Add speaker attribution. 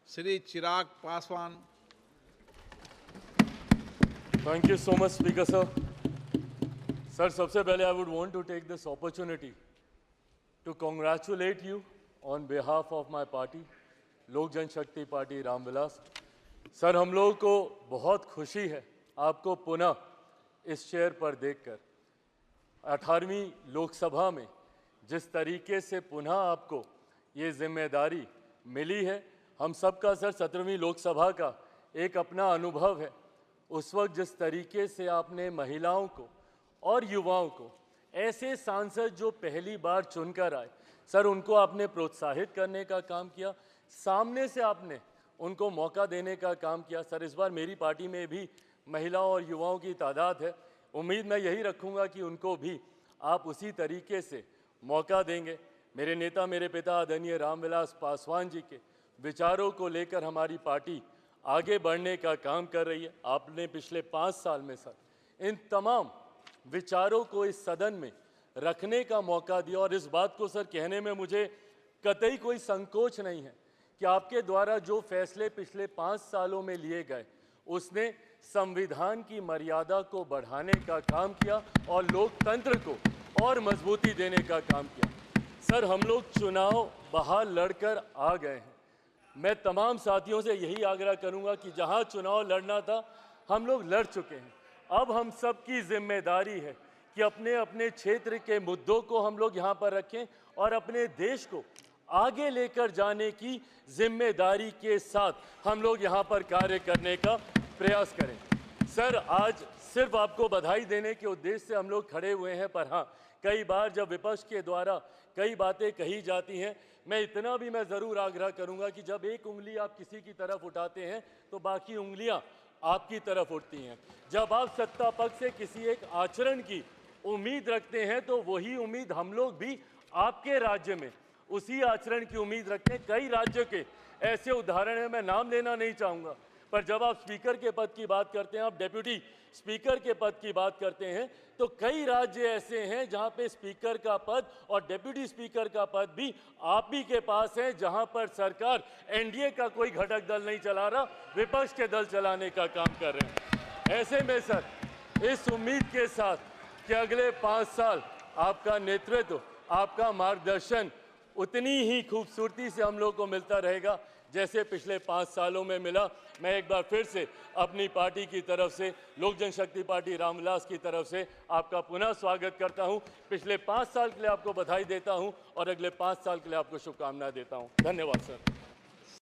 Speaker 1: Shri Chirag Paswan.
Speaker 2: Thank you so much, Speaker sir. Sir, सबसे पहले I would want to take this opportunity to congratulate you on behalf of my party, लोक जनशक्ति party Ramvilas. Sir, हम लोगों को बहुत खुशी है आपको पुनः इस चेयर पर देखकर. 18वीं लोकसभा में जिस तरीके से पुनः आपको ये जिम्मेदारी मिली है, हम सबका सर 17वीं लोकसभा का एक अपना अनुभव है. उस वक्त जिस तरीके से आपने महिलाओं को और युवाओं को, ऐसे सांसद जो पहली बार चुनकर आए, सर उनको आपने प्रोत्साहित करने का काम किया, सामने से आपने उनको मौका देने का काम किया. सर, इस बार मेरी पार्टी में भी महिलाओं और युवाओं की तादाद है. उम्मीद मैं यही रखूंगा कि उनको भी आप उसी तरीके से मौका देंगे. मेरे नेता, मेरे पिता आदरणीय रामविलास पासवान जी के विचारों को लेकर हमारी पार्टी आगे बढ़ने का काम कर रही है. आपने पिछले 5 साल में सर इन तमाम विचारों को इस सदन में रखने का मौका दिया और इस बात को सर कहने में मुझे कतई कोई संकोच नहीं है कि आपके द्वारा जो फैसले पिछले 5 सालों में लिए गए, उसने संविधान की मर्यादा को बढ़ाने का काम किया और लोकतंत्र को और मजबूती देने का काम किया. सर, हम लोग चुनाव बाहर लड़कर आ गए हैं. मैं तमाम साथियों से यही आग्रह करूंगा कि जहां चुनाव लड़ना था, हम लोग लड़ चुके हैं. अब हम सब की जिम्मेदारी है कि अपने अपने क्षेत्र के मुद्दों को हम लोग यहाँ पर रखें और अपने देश को आगे लेकर जाने की जिम्मेदारी के साथ हम लोग यहाँ पर कार्य करने का प्रयास करें. सर, आज सिर्फ आपको बधाई देने के उद्देश्य से हम लोग खड़े हुए हैं, पर हाँ, कई बार जब विपक्ष के द्वारा कई बातें कही जाती हैं, मैं इतना भी मैं ज़रूर आग्रह करूंगा कि जब एक उंगली आप किसी की तरफ उठाते हैं तो बाकी उंगलियां आपकी तरफ उठती हैं. जब आप सत्ता पक्ष से किसी एक आचरण की उम्मीद रखते हैं तो वही उम्मीद हम लोग भी आपके राज्य में उसी आचरण की उम्मीद रखते हैं. कई राज्यों के ऐसे उदाहरण हैं, मैं नाम लेना नहीं चाहूँगा, पर जब आप स्पीकर के पद की बात करते हैं, आप डेप्यूटी स्पीकर के पद की बात करते हैं, तो कई राज्य ऐसे हैं जहां पे स्पीकर का पद और डेप्यूटी स्पीकर का पद भी आप ही के पास है, जहां पर सरकार एनडीए का कोई घटक दल नहीं चला रहा, विपक्ष के दल चलाने का काम कर रहे हैं. ऐसे में सर, इस उम्मीद के साथ कि अगले 5 साल आपका नेतृत्व, आपका मार्गदर्शन उतनी ही खूबसूरती से हम लोग को मिलता रहेगा जैसे पिछले 5 सालों में मिला. मैं एक बार फिर से अपनी पार्टी की तरफ से, लोक जनशक्ति पार्टी रामविलास की तरफ से आपका पुनः स्वागत करता हूं. पिछले 5 साल के लिए आपको बधाई देता हूं और अगले 5 साल के लिए आपको शुभकामनाएं देता हूं. धन्यवाद सर.